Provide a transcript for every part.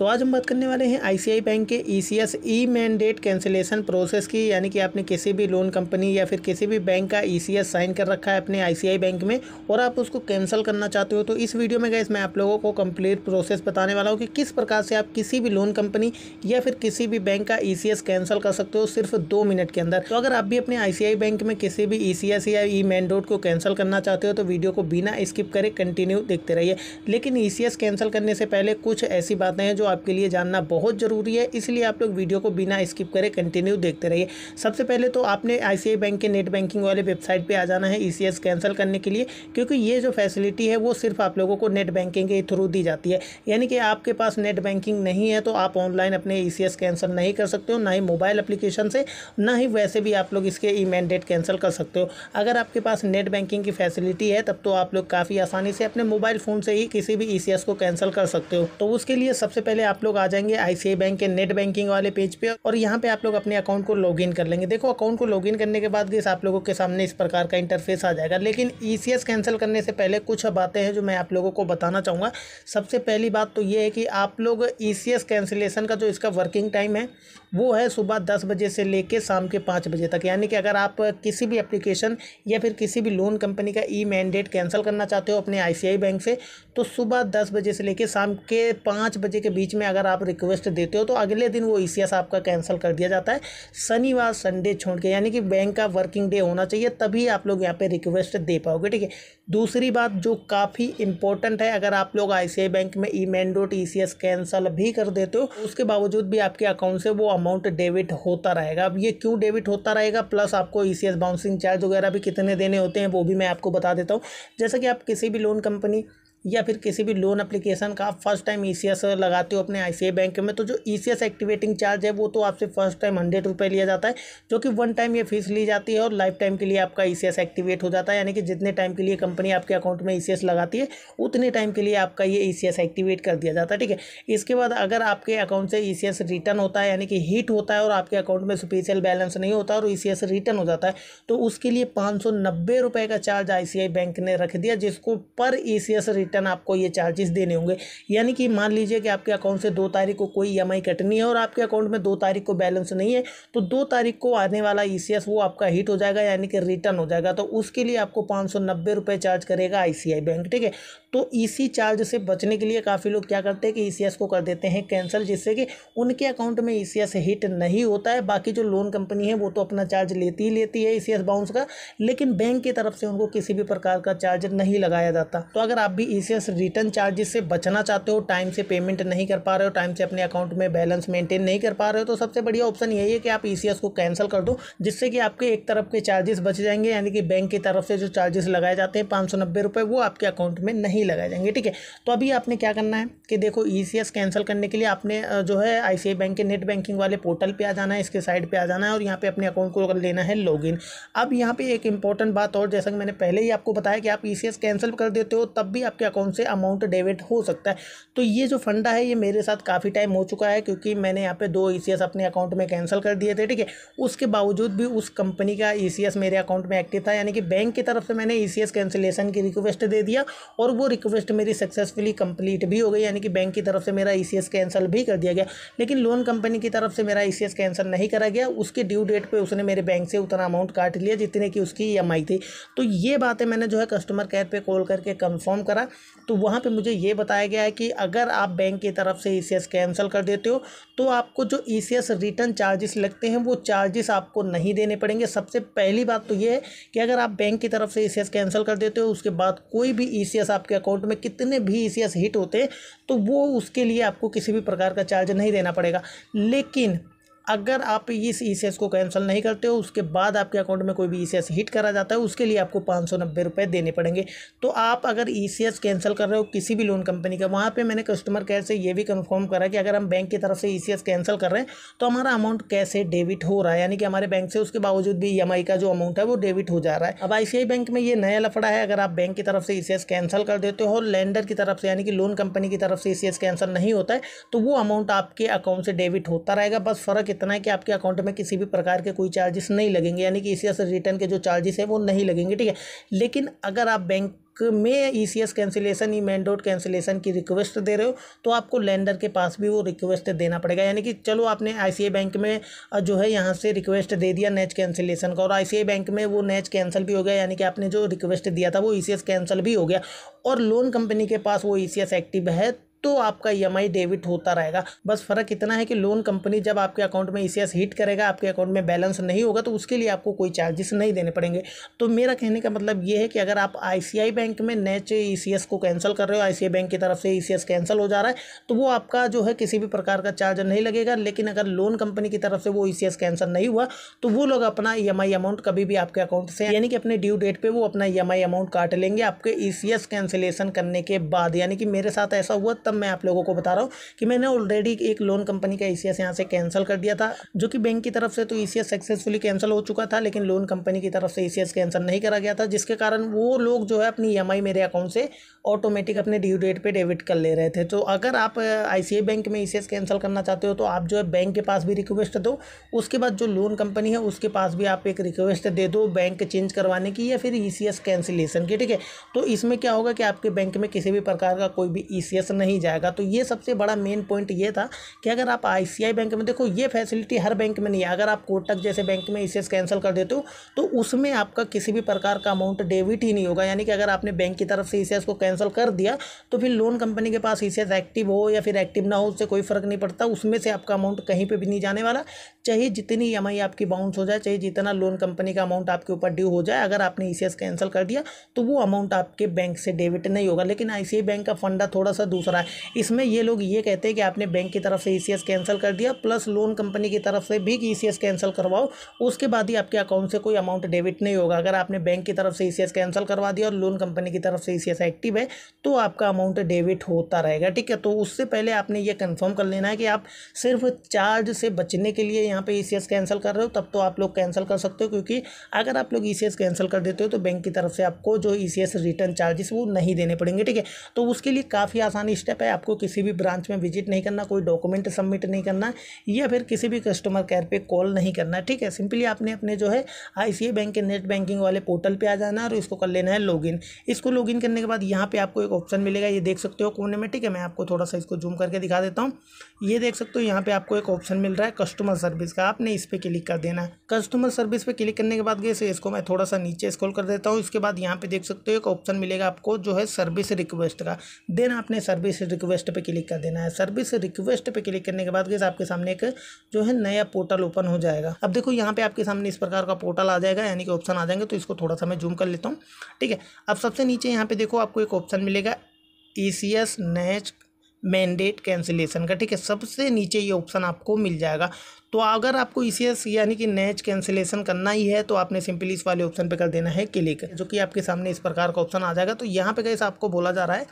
तो आज हम बात करने वाले हैं आईसीआई बैंक के ECS e mandate cancellation process की। यानी कि आपने किसी भी लोन कंपनी या फिर किसी भी बैंक का ईसीएस साइन कर रखा है अपने आईसीआई बैंक में और आप उसको कैंसिल करना चाहते हो, तो इस वीडियो में गाइस मैं आप लोगों को कंप्लीट प्रोसेस बताने वाला हूँ कि किस प्रकार से आप किसी भी लोन कंपनी या फिर किसी भी बैंक का ईसीएस कैंसिल कर सकते हो सिर्फ 2 मिनट के अंदर। तो अगर आप भी अपने आईसीआई बैंक में किसी भी ईसीएस या ई मैंडेट को कैंसिल करना चाहते हो तो वीडियो को बिना स्किप करे कंटिन्यू देखते रहिए। लेकिन ईसीएस कैंसिल करने से पहले कुछ ऐसी बातें हैं जो आपके लिए जानना बहुत ज़रूरी है, इसलिए आप लोग वीडियो को बिना स्किप करे कंटिन्यू देखते रहिए। सबसे पहले तो आपने आईसीआई बैंक के नेट बैंकिंग वाले वेबसाइट पे आ जाना है ईसीएस कैंसिल करने के लिए, क्योंकि ये जो फैसिलिटी है वो सिर्फ आप लोगों को नेट बैंकिंग के थ्रू दी जाती है। यानी कि आपके पास नेट बैंकिंग नहीं है तो आप ऑनलाइन अपने ईसीएस कैंसिल नहीं कर सकते हो, ना ही मोबाइल एप्लीकेशन से, ना ही वैसे भी आप लोग इसके ई मैंडेट कैंसिल कर सकते हो। अगर आपके पास नेट बैंकिंग की फैसिलिटी है तब तो आप लोग काफ़ी आसानी से अपने मोबाइल फ़ोन से ही किसी भी ईसीएस को कैंसिल कर सकते हो। तो उसके लिए सबसे पहले आप लोग आ जाएंगे आईसीआई बैंक के नेट बैंकिंग वाले पेज पे और यहाँ पे आप लोग अपने अकाउंट को लॉगिन कर लेंगे। देखो, अकाउंट को लॉगिन करने के बाद आप लोगों के सामने इस प्रकार का इंटरफेस आ जाएगा। लेकिन ईसीएस कैंसिल करने से पहले कुछ बातें हैं जो मैं आप लोगों को बताना चाहूँगा। सबसे पहली बात तो ये है कि आप लोग ईसीएस कैंसिलेशन का जो इसका वर्किंग टाइम है वो है सुबह 10 बजे से लेकर शाम के 5 बजे तक। यानी कि अगर आप किसी भी एप्लीकेशन या फिर किसी भी लोन कंपनी का ई मैंडेट कैंसिल करना चाहते हो अपने आईसीआई बैंक से, तो सुबह 10 बजे से लेकर शाम के 5 बजे के बीच में अगर आप रिक्वेस्ट देते हो तो अगले दिन वो ईसीएस आपका कैंसिल कर दिया जाता है, शनिवार संडे छोड़ के। यानी कि बैंक का वर्किंग डे होना चाहिए तभी आप लोग यहाँ पे रिक्वेस्ट दे पाओगे, ठीक है। दूसरी बात जो काफ़ी इंपॉर्टेंट है, अगर आप लोग आईसीआई बैंक में ई मैंडेट ईसीएस कैंसिल भी कर देते हो उसके बावजूद भी आपके अकाउंट से वो अमाउंट डेबिट होता रहेगा। अब ये क्यों डेबिट होता रहेगा, प्लस आपको ईसीएस बाउंसिंग चार्ज वगैरह भी कितने देने होते हैं वो भी मैं आपको बता देता हूँ। जैसा कि आप किसी भी लोन कंपनी या फिर किसी भी लोन एप्लीकेशन का आप फर्स्ट टाइम ईसीएस लगाते हो अपने आईसीआई बैंक में, तो जो ईसीएस एक्टिवेटिंग चार्ज है वो तो आपसे फर्स्ट टाइम 100 रुपये लिया जाता है, जो कि 1 टाइम ये फीस ली जाती है और लाइफ टाइम के लिए आपका ईसीएस एक्टिवेट हो जाता है। यानी कि जितने टाइम के लिए कंपनी आपके अकाउंट में ईसीएस लगाती है उतने टाइम के लिए आपका ये ईसीएस एक्टिवेट कर दिया जाता है, ठीक है। इसके बाद अगर आपके अकाउंट से ईसीएस रिटर्न होता है, यानी कि हिट होता है और आपके अकाउंट में स्पेशल बैलेंस नहीं होता और ईसीएस रिटर्न हो जाता है, तो उसके लिए 590 रुपये का चार्ज आईसीआई बैंक ने रख दिया, जिसको पर ईसीएस रिटर्न आपको ये चार्जेस देने होंगे। यानी कि मान लीजिए कि आपके अकाउंट से 2 तारीख को कोई ईएमआई कटनी है और आपके अकाउंट में 2 तारीख को बैलेंस नहीं है, तो 2 तारीख को आने वाला ईसीएस वो आपका हिट हो जाएगा, यानी कि रिटर्न हो जाएगा। तो उसके लिए आपको 590 रुपये चार्ज करेगा आईसीआई बैंक, ठीक है। तो इसी चार्ज से बचने के लिए काफ़ी लोग क्या करते हैं कि ईसीएस को कर देते हैं कैंसिल, जिससे कि उनके अकाउंट में ईसीएस हिट नहीं होता है। बाकी जो लोन कंपनी है वो तो अपना चार्ज लेती ही लेती है ईसीएस बाउंस का, लेकिन बैंक की तरफ से उनको किसी भी प्रकार का चार्ज नहीं लगाया जाता। तो अगर आप भी ईसीएस रिटर्न चार्जेस से बचना चाहते हो, टाइम से पेमेंट नहीं कर पा रहे हो, टाइम से अपने अकाउंट में बैलेंस मेंटेन नहीं कर पा रहे हो, तो सबसे बढ़िया ऑप्शन यही है कि आप ईसीएस को कैंसिल कर दो, जिससे कि आपके एक तरफ के चार्जेस बच जाएंगे। यानी कि बैंक की तरफ से जो चार्जेस लगाए जाते हैं 590 रुपये, वो आपके अकाउंट में नहीं लगाए जाएंगे, ठीक है। तो अभी आपने क्या करना है कि देखो, ईसीएस कैंसिल करने के लिए आपने जो है आईसीआई बैंक के नेट बैंकिंग वाले पोर्टल पे आ जाना है, इसके साइड पे आ जाना है और यहाँ पे अपने अकाउंट को लेना है लॉगिन। अब यहाँ पे एक इंपॉर्टेंट बात और, जैसा कि मैंने पहले ही आपको बताया कि आप ईसीएस कैंसिल कर देते हो तब भी आपके अकाउंट से अमाउंट डेबिट हो सकता है। तो ये जो फंडा है ये मेरे साथ काफ़ी टाइम हो चुका है, क्योंकि मैंने यहाँ पे 2 ईसीएस अपने अकाउंट में कैंसिल कर दिए थे, ठीक है। उसके बावजूद भी उस कंपनी का ईसीएस मेरे अकाउंट में एक्टिव था, यानी कि बैंक की तरफ से मैंने ईसीएस कैंसिलेशन की रिक्वेस्ट दे दिया और वो रिक्वेस्ट मेरी सक्सेसफुली कंप्लीट भी हो गई, यानी कि बैंक की तरफ से मेरा ईसीएस कैंसिल भी कर दिया गया। लेकिन लोन कंपनी की तरफ से मेरा ईसीएस कैंसिल नहीं करा गया, उसके ड्यू डेट पे उसने मेरे बैंक से उतना अमाउंट काट लिया जितने की उसकी ईएमआई थी। तो ये बातें मैंने जो है कस्टमर केयर पे कॉल करके कंफर्म करा, तो वहाँ पे मुझे ये बताया गया है कि अगर आप बैंक की तरफ से ईसीएस कैंसिल कर देते हो तो आपको जो ईसीएस रिटर्न चार्जेस लगते हैं वो चार्जेस आपको नहीं देने पड़ेंगे। सबसे पहली बात तो ये है कि अगर आप बैंक की तरफ से ईसीएस कैंसिल कर देते हो उसके बाद कोई भी ईसीएस आपके अकाउंट में कितने भी ईसीएस हिट होते हैं तो वो उसके लिए आपको किसी भी प्रकार का चार्ज नहीं देना पड़ेगा। लेकिन अगर आप इस ईसीएस को कैंसिल नहीं करते हो उसके बाद आपके अकाउंट में कोई भी ईसीएस हिट करा जाता है उसके लिए आपको 590 रुपये देने पड़ेंगे। तो आप अगर ईसीएस कैंसिल कर रहे हो किसी भी लोन कंपनी का, वहाँ पे मैंने कस्टमर केयर से ये भी कंफर्म करा कि अगर हम बैंक की तरफ से ईसीएस कैंसिल कर रहे हैं तो हमारा अमाउंट कैसे डेबिट हो रहा है, यानी कि हमारे बैंक से उसके बावजूद भी ईएमआई का जो अमाउंट है वो डेबिट हो जा रहा है। अब आईसीआई बैंक में ये नया लफड़ा है, अगर आप बैंक की तरफ से ईसीएस कैंसिल कर देते हो और लेंडर की तरफ से यानी कि लोन कंपनी की तरफ से ईसीएस कैंसिल नहीं होता है तो वो अमाउंट आपके अकाउंट से डेबिट होता रहेगा। बस फर्क इतना है कि आपके अकाउंट में किसी भी प्रकार के कोई चार्जेस नहीं लगेंगे, यानी कि ईसीएस रिटर्न के जो चार्जेस है वो नहीं लगेंगे, ठीक है। लेकिन अगर आप बैंक में ECS cancellation, e mandate cancellation की रिक्वेस्ट दे रहे हो तो आपको लेंडर के पास भी वो रिक्वेस्ट देना पड़ेगा। यानी कि चलो आपने आईसीआई बैंक में जो है यहाँ से रिक्वेस्ट दे दिया नेच कैंसिलेशन का, और आईसीआई बैंक में वो नेच कैंसिल भी हो गया, यानी कि आपने जो रिक्वेस्ट दिया था वो ईसीएस कैंसिल भी हो गया, और लोन कंपनी के पास वो ईसीएस एक्टिव है, तो आपका ईएमआई डेबिट होता रहेगा। बस फ़र्क इतना है कि लोन कंपनी जब आपके अकाउंट में ईसीएस हिट करेगा, आपके अकाउंट में बैलेंस नहीं होगा, तो उसके लिए आपको कोई चार्जेस नहीं देने पड़ेंगे। तो मेरा कहने का मतलब ये है कि अगर आप आईसीआई बैंक में नेच ईसीएस को कैंसिल कर रहे हो, आईसीआई बैंक की तरफ से ईसीएस कैंसिल हो जा रहा है, तो वो आपका जो है किसी भी प्रकार का चार्ज नहीं लगेगा। लेकिन अगर लोन कंपनी की तरफ से वो ईसीएस कैंसिल नहीं हुआ तो वो लोग अपना ईएमआई अमाउंट कभी भी आपके अकाउंट से, यानी कि अपने ड्यू डेट पे वो अपना ईएमआई अमाउंट काट लेंगे आपके ईसीएस कैंसिलेशन करने के बाद। यानी कि मेरे साथ ऐसा हुआ, तब मैं आप लोगों को बता रहा हूँ कि मैंने ऑलरेडी एक लोन कंपनी का ईसीएस यहाँ से कैंसिल कर दिया था, जो कि बैंक की तरफ से तो ईसीएस सक्सेसफुली कैंसिल हो चुका था, लेकिन लोन कंपनी की तरफ से ईसीएस कैंसिल नहीं करा गया था, जिसके कारण वो लोग जो है अपनी ईएमआई मेरे अकाउंट से ऑटोमेटिक अपने ड्यू डेट पे डेबिट कर ले रहे थे। तो अगर आप आईसीआई बैंक में ईसीएस कैंसिल करना चाहते हो तो आप जो है बैंक के पास भी रिक्वेस्ट दो, उसके बाद जो लोन कंपनी है उसके पास भी आप एक रिक्वेस्ट दे दो बैंक चेंज करवाने की या फिर ईसीएस कैंसिलेशन की, ठीक है। तो इसमें क्या होगा कि आपके बैंक में किसी भी प्रकार का कोई भी ईसीएस नहीं जाएगा। तो ये सबसे बड़ा मेन पॉइंट ये था कि अगर आप आईसीआई बैंक में, देखो ये फैसिलिटी हर बैंक में नहीं है। अगर आप कोटक जैसे बैंक में ईसीएस कैंसिल कर देते हो तो उसमें आपका किसी भी प्रकार का अमाउंट डेबिट ही नहीं होगा। यानी कि अगर आपने बैंक की तरफ से ईसीएस को कैंसिल कर दिया तो फिर लोन कंपनी के पास ईसीएस एक्टिव हो या फिर एक्टिव ना हो, उससे कोई फर्क नहीं पड़ता, उसमें से आपका अमाउंट कहीं पे भी नहीं जाने वाला। चाहे जितनी ईएमआई आपकी बाउंस हो जाए, चाहे जितना लोन कंपनी का अमाउंट आपके ऊपर ड्यू हो जाए, अगर आपने ईसीएस कैंसिल कर दिया तो वो अमाउंट आपके बैंक से डेबिट नहीं होगा। लेकिन आईसीआई बैंक का फंडा थोड़ा सा दूसरा है। इसमें ये लोग ये कहते हैं कि आपने बैंक की तरफ से ईसीएस कैंसिल कर दिया प्लस लोन कंपनी की तरफ से भी ईसीएस कैंसिल करवाओ, उसके बाद ही आपके अकाउंट से कोई अमाउंट डेबिट नहीं होगा। अगर आपने बैंक की तरफ से ईसीएस कैंसिल करवा दिया और लोन कंपनी की तरफ से ईसीएस एक्टिव है तो आपका अमाउंट डेबिट होता रहेगा, ठीक है। तो उससे पहले आपने ये कंफर्म कर लेना है कि आप सिर्फ चार्ज से बचने के लिए यहाँ पे ईसीएस कैंसिल कर रहे हो, तब तो आप लोग कैंसिल कर सकते हो, क्योंकि अगर आप लोग ईसीएस कैंसिल कर देते हो तो बैंक की तरफ से आपको जो ईसीएस रिटर्न चार्जेस वो नहीं देने पड़ेंगे, ठीक है। तो उसके लिए काफ़ी आसान स्टेप है। आपको किसी भी ब्रांच में विजिट नहीं करना, कोई डॉक्यूमेंट सबमिट नहीं करना या फिर किसी भी कस्टमर केयर पे कॉल नहीं करना, ठीक है। सिंपली आपने अपने जो है आईसीआई बैंक के नेट बैंकिंग वाले पोर्टल पे आ जाना और इसको कर लेना है लॉगिन। इसको लॉगिन करने के बाद यहाँ पे आपको एक ऑप्शन मिलेगा, ये देख सकते हो कोने में, ठीक है। मैं आपको थोड़ा सा इसको जूम करके दिखा देता हूँ। ये देख सकते हो यहाँ पे आपको एक ऑप्शन मिल रहा है कस्टमर सर्विस का, आपने इस पर क्लिक कर देना है। कस्टमर सर्विस पे क्लिक करने के बाद इसको मैं थोड़ा सा नीचे स्क्रॉल कर देता हूँ। इसके बाद यहाँ पे देख सकते हो एक ऑप्शन मिलेगा आपको जो है सर्विस रिक्वेस्ट का, देन आपने सर्विस रिक्वेस्ट पे क्लिक कर देना है। सर्विस रिक्वेस्ट पे क्लिक करने के बाद आपके सामने एक जो है नया पोर्टल ओपन हो जाएगा। अब देखो यहाँ पे आपके सामने इस प्रकार का पोर्टल आ जाएगा, यानी कि ऑप्शन आ जाएंगे। तो इसको थोड़ा सा मैं जूम कर लेता हूँ, ठीक है। अब सबसे नीचे यहाँ पे देखो आपको एक ऑप्शन मिलेगा ईसीएस नेच मैंडेट कैंसिलेशन का, ठीक है। सबसे नीचे ये ऑप्शन आपको मिल जाएगा। तो अगर आपको ईसीएस यानी कि नेच कैंसिलेशन करना ही है तो आपने सिंपली इस वाले ऑप्शन पे कर देना है क्लिक, जो कि आपके सामने इस प्रकार का ऑप्शन आ जाएगा। तो यहाँ पे गाइस आपको बोला जा रहा है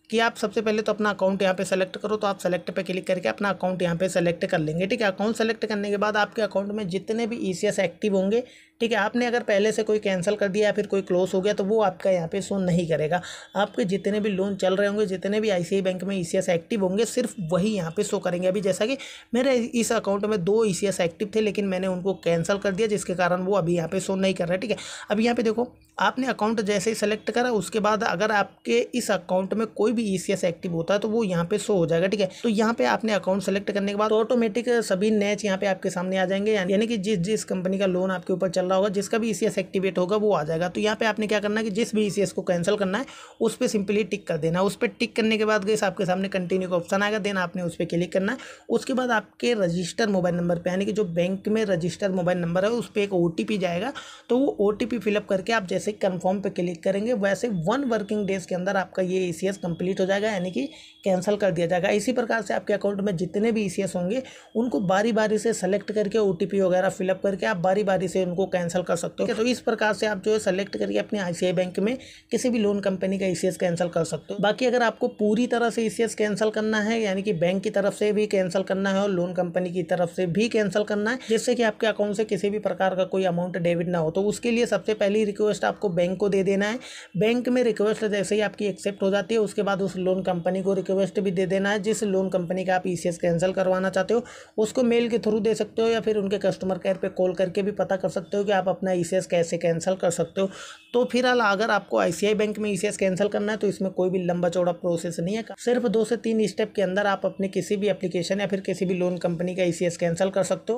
कि आप सबसे पहले तो अपना अकाउंट यहाँ पे सेलेक्ट करो। तो आप सेलेक्ट पे क्लिक करके अपना अकाउंट यहाँ पे सेलेक्ट कर लेंगे, ठीक है। अकाउंट सेलेक्ट करने के बाद आपके अकाउंट में जितने भी ईसीएस एक्टिव होंगे, ठीक है। आपने अगर पहले से कोई कैंसिल कर दिया या फिर कोई क्लोज हो गया तो वो आपका यहाँ पे शो नहीं करेगा। आपके जितने भी लोन चल रहे होंगे, जितने भी आईसीआई बैंक में ईसीएस एक्टिव होंगे, सिर्फ वही यहाँ पे शो करेंगे। अभी जैसा कि मेरे इस अकाउंट में 2 ईसीएस एक्टिव थे, लेकिन मैंने उनको कैंसिल कर दिया, जिसके कारण वो अभी यहाँ पे शो नहीं कर रहा है, ठीक है। अब यहाँ पे देखो आपने अकाउंट जैसे ही सेलेक्ट करा, उसके बाद अगर आपके इस अकाउंट में कोई भी ईसीएस एक्टिव होता है तो वो यहाँ पे शो हो जाएगा, ठीक है। तो यहाँ पे आपने अकाउंट सेलेक्ट करने के बाद ऑटोमेटिक सभी नेच यहाँ पे आपके सामने आ जाएंगे, यानी कि जिस कंपनी का लोन आपके ऊपर चल रहा होगा, जिसका भी ईसीएस एक्टिवेट होगा वो आ जाएगा। तो यहाँ पे आपने क्या करना है कि जिस भी ईसीएस को कैंसिल करना है उस पर सिंपली टिक कर देना। उस पर टिक करने के बाद गाइस आपके सामने कंटिन्यू का ऑप्शन आएगा, देन आपने उस पर क्लिक करना है। उसके बाद आपके रजिस्टर मोबाइल नंबर पे, यानी कि जो बैंक में रजिस्टर मोबाइल नंबर है उस पर एक ओटीपी जाएगा। तो वो ओटीपी फिलअप करके आप जैसे कंफर्म पे क्लिक करेंगे, वैसे 1 वर्किंग डेज के अंदर आपका ये ईसीएस कंप्लीट हो जाएगा, यानी कि कैंसिल कर दिया जाएगा। इसी प्रकार से आपके अकाउंट में जितने भी ईसीएस होंगे उनको बारी बारी से सेलेक्ट करके ओटीपी वगैरह फिलअप करके आप बारी बारी से उनको कैंसिल कर सकते हो। तो इस प्रकार से आप जो है सेलेक्ट करके अपने आईसीआई बैंक में किसी भी लोन कंपनी का ईसीएस कैंसिल कर सकते हो। बाकी अगर आपको पूरी तरह से ईसीएस कैंसिल करना है, यानी कि बैंक की तरफ से भी कैंसिल करना है और लोन कंपनी की तरफ से भी कैंसिल करना है, जिससे कि आपके अकाउंट से किसी भी प्रकार का कोई अमाउंट डेबिट ना हो, तो उसके लिए सबसे पहली रिक्वेस्ट आपको बैंक को दे देना है। बैंक में रिक्वेस्ट जैसे ही आपकी एक्सेप्ट हो जाती है, उसके बाद उस लोन कंपनी को रिक्वेस्ट भी दे देना है। जिस लोन कंपनी का आप ईसीएस कैंसिल करवाना चाहते हो उसको मेल के थ्रू दे सकते हो, या फिर उनके कस्टमर केयर पे कॉल करके भी पता कर सकते हो कि आप अपना ईसीएस कैसे कैंसिल कर सकते हो। तो फिलहाल अगर आपको आईसीआई बैंक में ईसीएस कैंसिल करना है तो इसमें कोई भी लंबा चौड़ा प्रोसेस नहीं है, सिर्फ 2 से 3 स्टेप के अंदर आप अपने किसी भी एप्लीकेशन या फिर किसी भी लोन कंपनी का ईसीएस कैंसिल कर सकते हो।